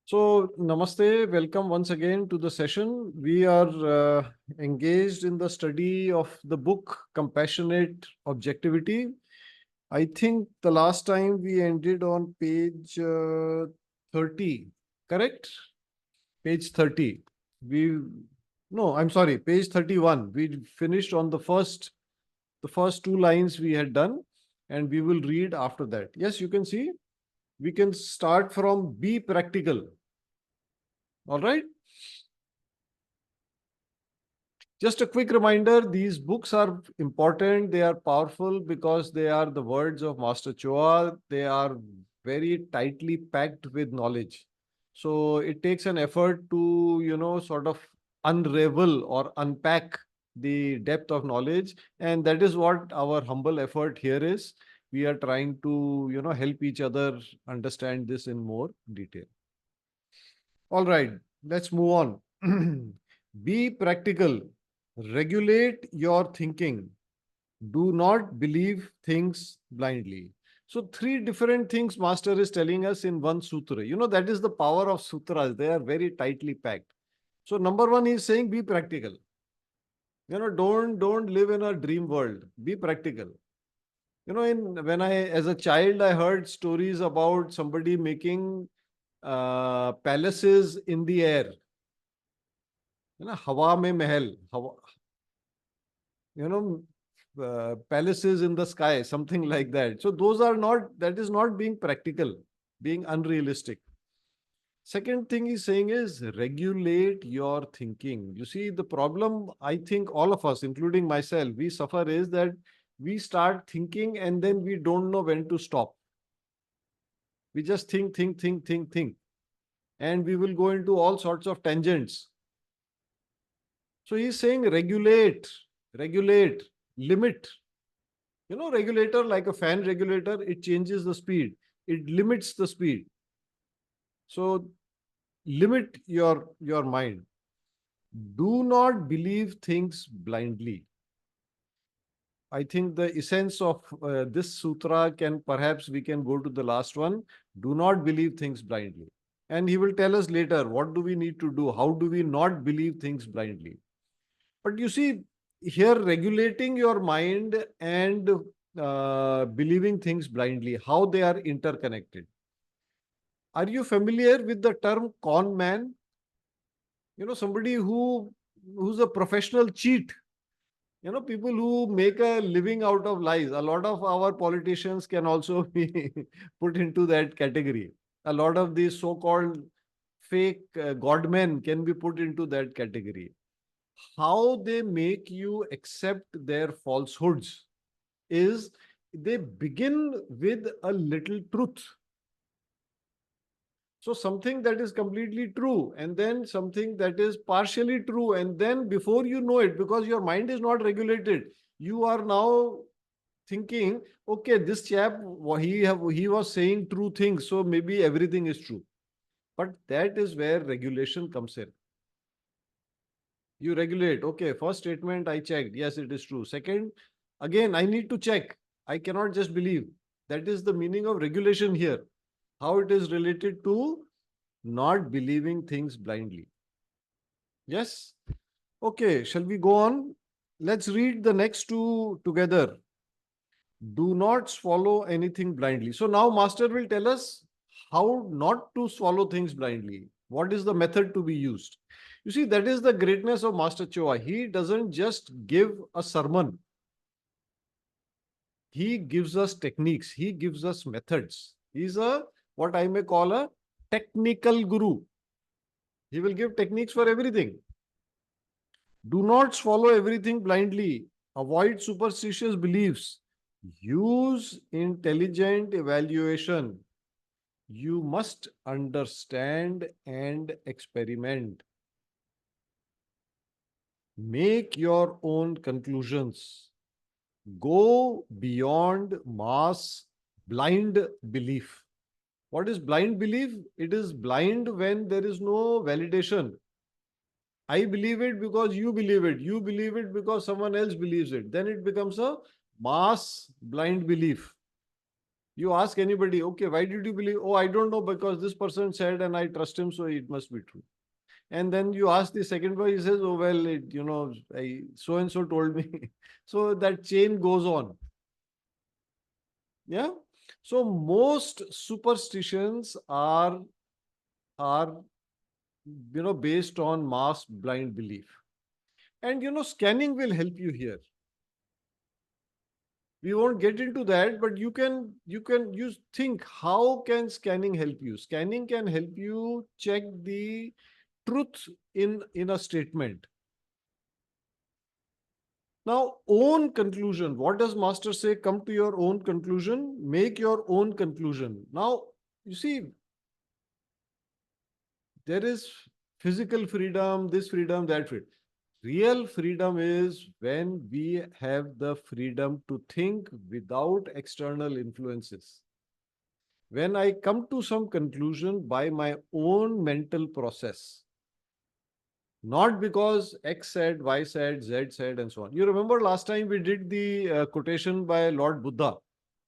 So, namaste, welcome once again to the session. We are engaged in the study of the book Compassionate Objectivity. I think the last time we ended on page 30, correct? Page 30. No, I'm sorry, page 31. We finished on the first two lines we had done, and we will read after that. Yes, you can see. We can start from be practical. All right. Just a quick reminder, these books are important. They are powerful because they are the words of Master Choa. They are very tightly packed with knowledge. So it takes an effort to, sort of unravel or unpack the depth of knowledge. And that is what our humble effort here is. We are trying to, help each other understand this in more detail. All right, let's move on. Be practical. Regulate your thinking. Do not believe things blindly. So, three different things Master is telling us in one sutra. That is the power of sutras. They are very tightly packed. So, number one is saying be practical. Don't live in a dream world. Be practical. When I as a child I heard stories about somebody making palaces in the air. हवा में महल, you know, palaces in the sky, something like that. So that is not being practical, being unrealistic. Second thing he's saying is regulate your thinking. You see, the problem, I think all of us, including myself, we suffer is that we start thinking and then we don't know when to stop. We just think. And we will go into all sorts of tangents. So he's saying regulate, limit. Regulator, like a fan regulator, it changes the speed. It limits the speed. So limit your mind. Do not believe things blindly. I think the essence of this sutra we can go to the last one. Do not believe things blindly. And he will tell us later, what do we need to do? How do we not believe things blindly? But you see, here regulating your mind and believing things blindly, how they are interconnected. Are you familiar with the term con man? Somebody who's a professional cheat. People who make a living out of lies. A lot of our politicians can also be put into that category. A lot of these so-called fake godmen can be put into that category. How they make you accept their falsehoods is they begin with a little truth. So something that is completely true, and then something that is partially true, and then before you know it, because your mind is not regulated, you are now thinking, okay, this chap, he was saying true things, so maybe everything is true. But that is where regulation comes in. You regulate. Okay, first statement I checked. Yes, it is true. Second, again, I need to check. I cannot just believe. That is the meaning of regulation here. How it is related to not believing things blindly. Yes? Okay, shall we go on? Let's read the next two together. Do not swallow anything blindly. So now Master will tell us how not to swallow things blindly. What is the method to be used? You see, that is the greatness of Master Choa. He doesn't just give a sermon. He gives us techniques. He gives us methods. He's what I may call a technical guru. He will give techniques for everything. Do not swallow everything blindly. Avoid superstitious beliefs. Use intelligent evaluation. You must understand and experiment. Make your own conclusions. Go beyond mass blind belief. What is blind belief? It is blind when there is no validation. I believe it because you believe it. You believe it because someone else believes it. Then it becomes a mass blind belief. You ask anybody, okay, why did you believe? Oh, I don't know, because this person said and I trust him, so it must be true. And then you ask the second one, he says, oh, well, so and so told me. So that chain goes on. Yeah. So most superstitions are based on mass blind belief. And scanning will help you here. We won't get into that, but you think, how can scanning help you? Scanning can help you check the truth in a statement. Now, own conclusion. What does Master say? Come to your own conclusion. Make your own conclusion. Now, you see, there is physical freedom, this freedom, that freedom. Real freedom is when we have the freedom to think without external influences. When I come to some conclusion by my own mental process, not because X said, Y said, Z said, and so on. You remember last time we did the quotation by Lord Buddha,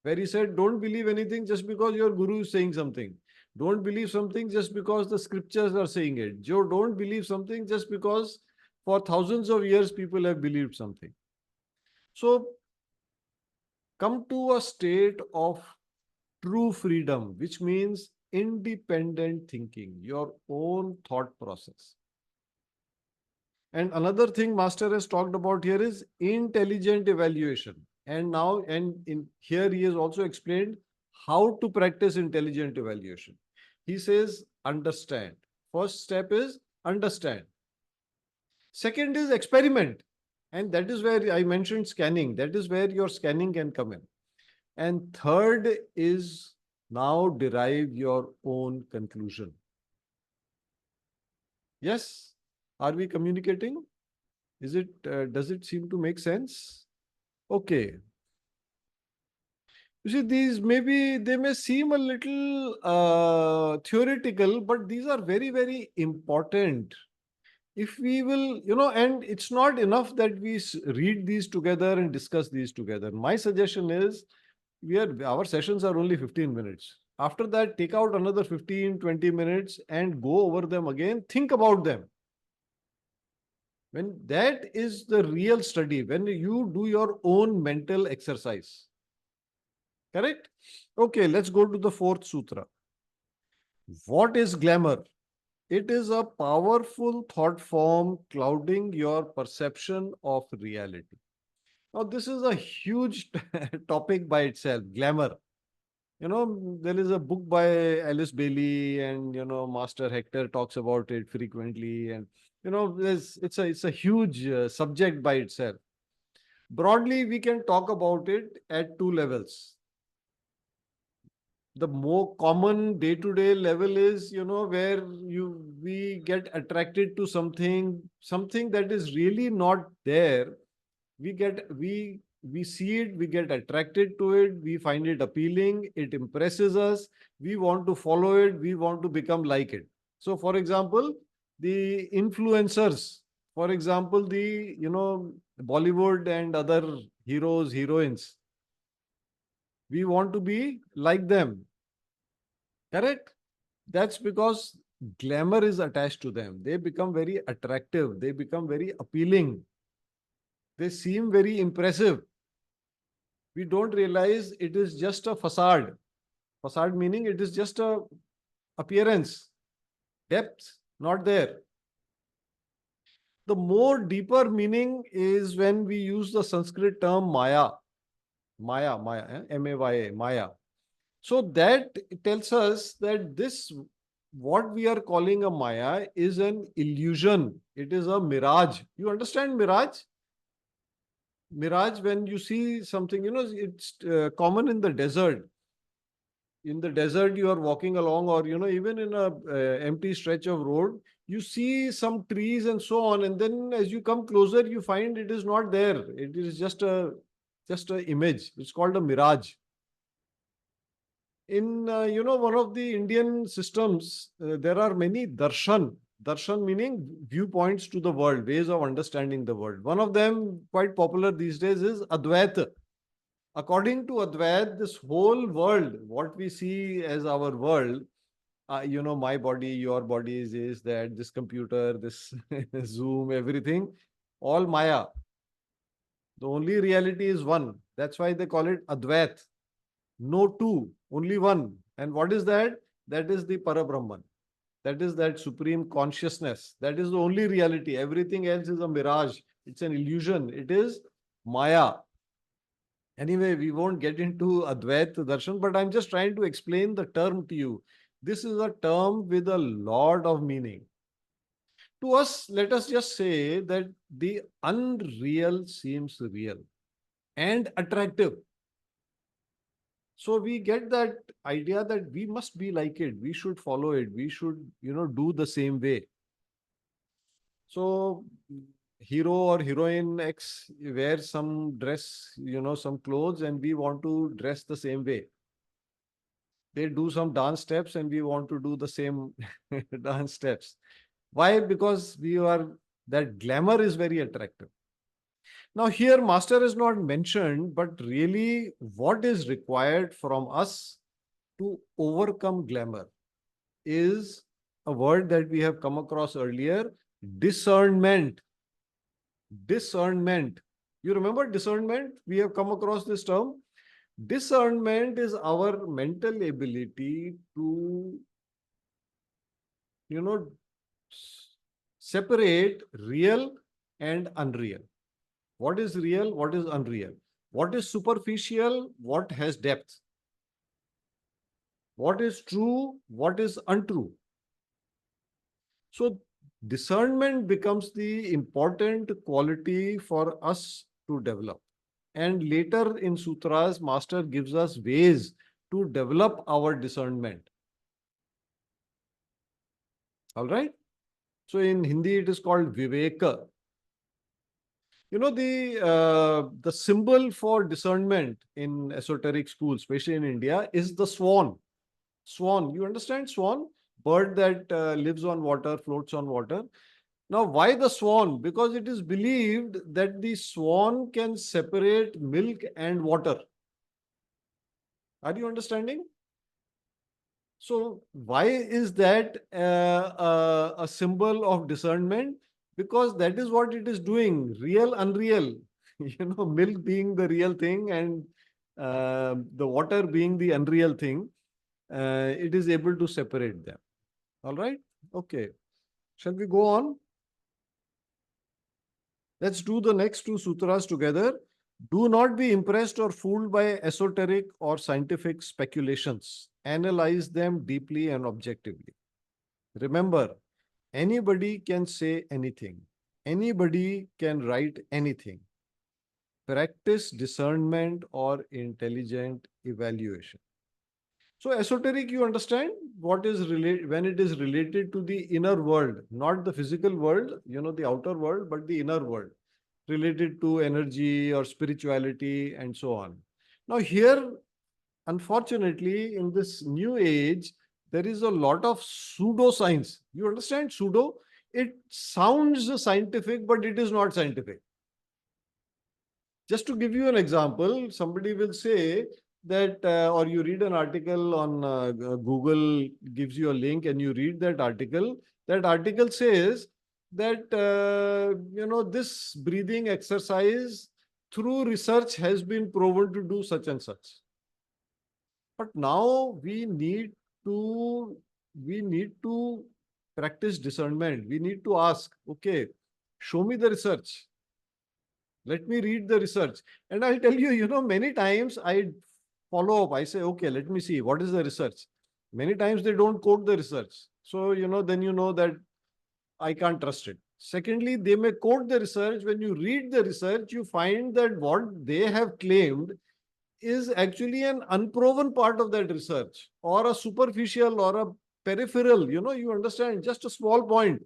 where he said, don't believe anything just because your guru is saying something. Don't believe something just because the scriptures are saying it. Joe, don't believe something just because for thousands of years people have believed something. So come to a state of true freedom, which means independent thinking, your own thought process. And another thing Master has talked about here is intelligent evaluation. And now, and in here he has also explained how to practice intelligent evaluation. He says, understand. First step is understand. Second is experiment. And that is where I mentioned scanning. That is where your scanning can come in. And third is now derive your own conclusion. Yes? Are we communicating? Does it seem to make sense? Okay. You see, these they may seem a little theoretical, but these are very, very important. If we will, and it's not enough that we read these together and discuss these together. My suggestion is our sessions are only 15 minutes. After that, take out another 15, 20 minutes and go over them again. Think about them. When that is the real study, when you do your own mental exercise. Correct? Okay, let's go to the fourth sutra. What is glamour? It is a powerful thought form clouding your perception of reality. Now, this is a huge topic by itself, glamour. There is a book by Alice Bailey, and Master Hector talks about it frequently, and it's a huge subject by itself. Broadly, we can talk about it at two levels. The more common day-to-day level is, where we get attracted to something that is really not there. We see it, we get attracted to it, we find it appealing, it impresses us, we want to follow it, we want to become like it. So, for example, the influencers, for example, the Bollywood and other heroes, heroines, we want to be like them. Correct? That's because glamour is attached to them. They become very attractive. They become very appealing. They seem very impressive. We don't realize it is just a facade. Facade meaning it is just a appearance. Depth, not there. The more deeper meaning is when we use the Sanskrit term Maya. Maya, M-A-Y-A, Maya. So that tells us that what we are calling a Maya is an illusion. It is a mirage. You understand mirage? Mirage, when you see something, it's common in the desert. In the desert, you are walking along, or, even in a empty stretch of road, you see some trees and so on. And then as you come closer, you find it is not there. It is just a image. It's called a mirage. In one of the Indian systems, there are many darshan. Darshan meaning viewpoints to the world, ways of understanding the world. One of them, quite popular these days, is Advaita. According to Advait, this whole world, what we see as our world, my body, your body is that, this computer, this Zoom, everything, all Maya. The only reality is one. That's why they call it Advait. No two, only one. And what is that? That is the Parabrahman. That is that supreme consciousness. That is the only reality. Everything else is a mirage. It's an illusion. It is Maya. Anyway, we won't get into Advait Darshan, but I'm just trying to explain the term to you. This is a term with a lot of meaning. To us, let us just say that the unreal seems real and attractive. So we get that idea that we must be like it. We should follow it. We should, do the same way. So hero or heroine X wears some dress, some clothes, and we want to dress the same way. They do some dance steps and we want to do the same dance steps. Why? Because that glamour is very attractive. Now here master is not mentioned, but really what is required from us to overcome glamour is a word that we have come across earlier, discernment. Discernment. You remember discernment? We have come across this term. Discernment is our mental ability to, separate real and unreal. What is real? What is unreal? What is superficial? What has depth? What is true? What is untrue? So discernment becomes the important quality for us to develop. And later in sutras, master gives us ways to develop our discernment. All right. So in Hindi, it is called viveka. The symbol for discernment in esoteric schools, especially in India, is the swan. Swan. You understand swan? Bird that lives on water, floats on water. Now, why the swan? Because it is believed that the swan can separate milk and water. Are you understanding? So, why is that a symbol of discernment? Because that is what it is doing, real, unreal. Milk being the real thing and the water being the unreal thing, it is able to separate them. All right? Okay. Shall we go on? Let's do the next two sutras together. Do not be impressed or fooled by esoteric or scientific speculations. Analyze them deeply and objectively. Remember, anybody can say anything. Anybody can write anything. Practice discernment or intelligent evaluation. So esoteric, you understand what is related when it is related to the inner world, not the physical world, the outer world, but the inner world, related to energy or spirituality and so on. Now here, unfortunately, in this new age, there is a lot of pseudoscience. You understand pseudo? It sounds scientific, but it is not scientific. Just to give you an example, somebody will say that, or you read an article on Google, gives you a link and you read that article. That article says that, this breathing exercise through research has been proven to do such and such. But now we need to practice discernment. We need to ask, okay, show me the research. Let me read the research. And I'll tell you, many times I follow up. I say, okay, let me see. What is the research? Many times they don't quote the research. So, then you know that I can't trust it. Secondly, they may quote the research. When you read the research, you find that what they have claimed is actually an unproven part of that research, or a superficial or a peripheral, you understand, just a small point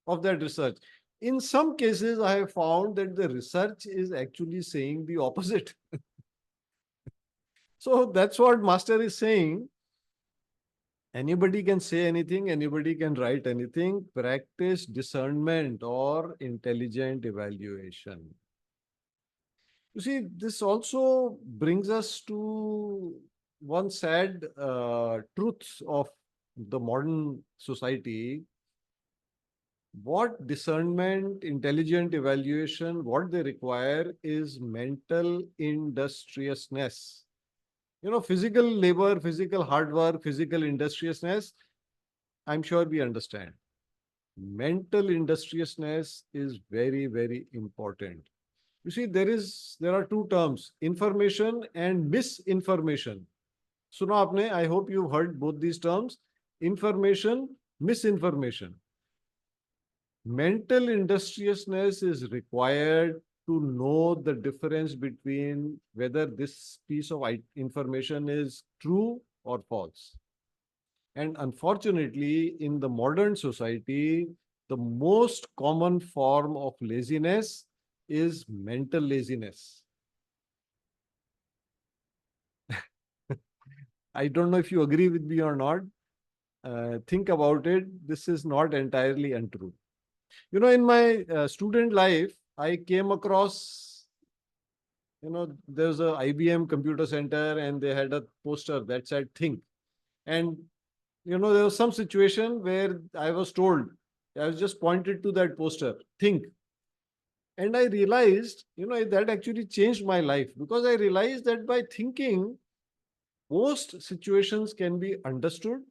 of that research. In some cases, I have found that the research is actually saying the opposite. So that's what Master is saying. Anybody can say anything, anybody can write anything. Practice discernment or intelligent evaluation. You see, this also brings us to one sad truth of the modern society. What discernment, intelligent evaluation, what they require is mental industriousness. Physical labor, physical hard work, physical industriousness, I'm sure we understand. Mental industriousness is very, very important. You see, there are two terms, information and misinformation. Suno aapne, I hope you've heard both these terms, information, misinformation. Mental industriousness is required to know the difference between whether this piece of information is true or false. And unfortunately, in the modern society, the most common form of laziness is mental laziness. I don't know if you agree with me or not. Think about it. This is not entirely untrue. In my student life, I came across, there's a IBM computer center and they had a poster that said think. And, there was some situation where I was told, I was just pointed to that poster, think. And I realized, that actually changed my life because I realized that by thinking, most situations can be understood.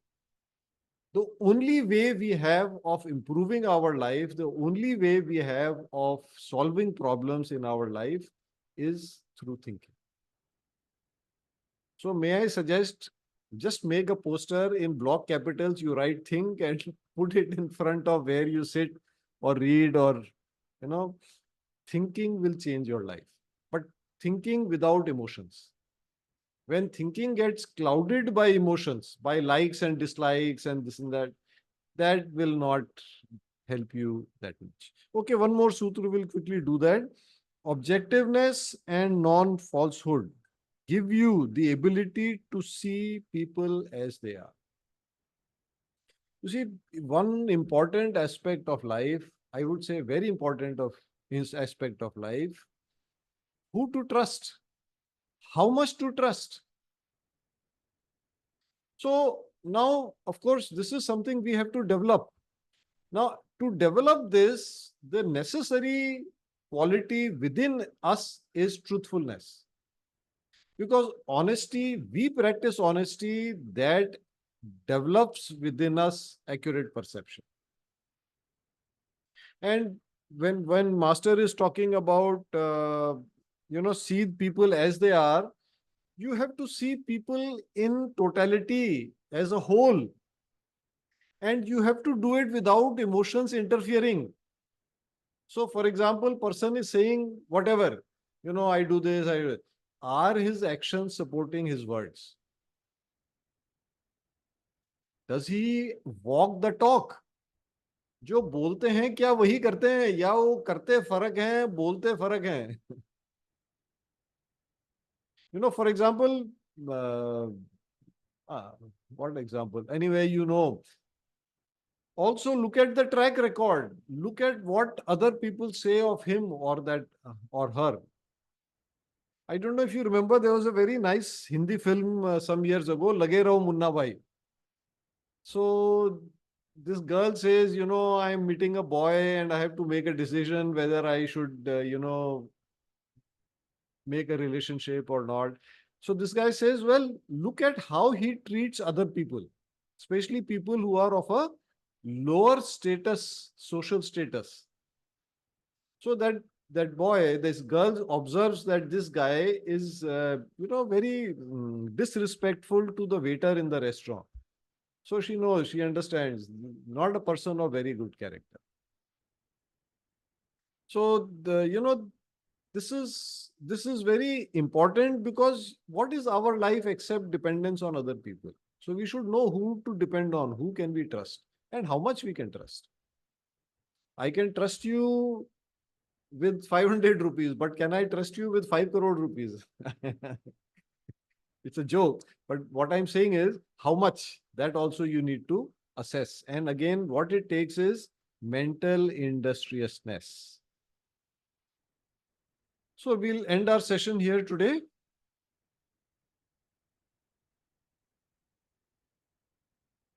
The only way we have of improving our life, the only way we have of solving problems in our life is through thinking. So may I suggest, just make a poster in block capitals, you write think and put it in front of where you sit or read or, thinking will change your life. But thinking without emotions. When thinking gets clouded by emotions, by likes and dislikes and this and that will not help you that much. Okay, one more sutra will quickly do that. Objectiveness and non-falsehood give you the ability to see people as they are. You see, one important aspect of life, I would say very important of his aspect of life, who to trust, how much to trust. So now, of course, this is something we have to develop. Now, to develop this, the necessary quality within us is truthfulness. Because honesty, we practice honesty that develops within us accurate perception. And when Master is talking about, see people as they are, you have to see people in totality as a whole. And you have to do it without emotions interfering. So, for example, person is saying whatever, I do this, I do it. Are his actions supporting his words? Does he walk the talk? जो बोलते हैं क्या वही करते हैं या वो करते फर्क हैं बोलते फर्क हैं for example uh, what example anyway also look at the track record, look at what other people say of him or that or her. I don't know if you remember, there was a very nice Hindi film some years ago, Lage Raho Munna Bhai. So this girl says, I'm meeting a boy and I have to make a decision whether I should, make a relationship or not. So this guy says, well, look at how he treats other people, especially people who are of a lower status, social status. So that boy, this girl observes that this guy is, very disrespectful to the waiter in the restaurant. So she knows, she understands, not a person of very good character. So this is very important because what is our life except dependence on other people? So we should know who to depend on, who can we trust, and how much we can trust. I can trust you with 500 rupees, but can I trust you with 5 crore rupees? It's a joke. But what I'm saying is how much, that also you need to assess. And again, what it takes is mental industriousness. So we'll end our session here today.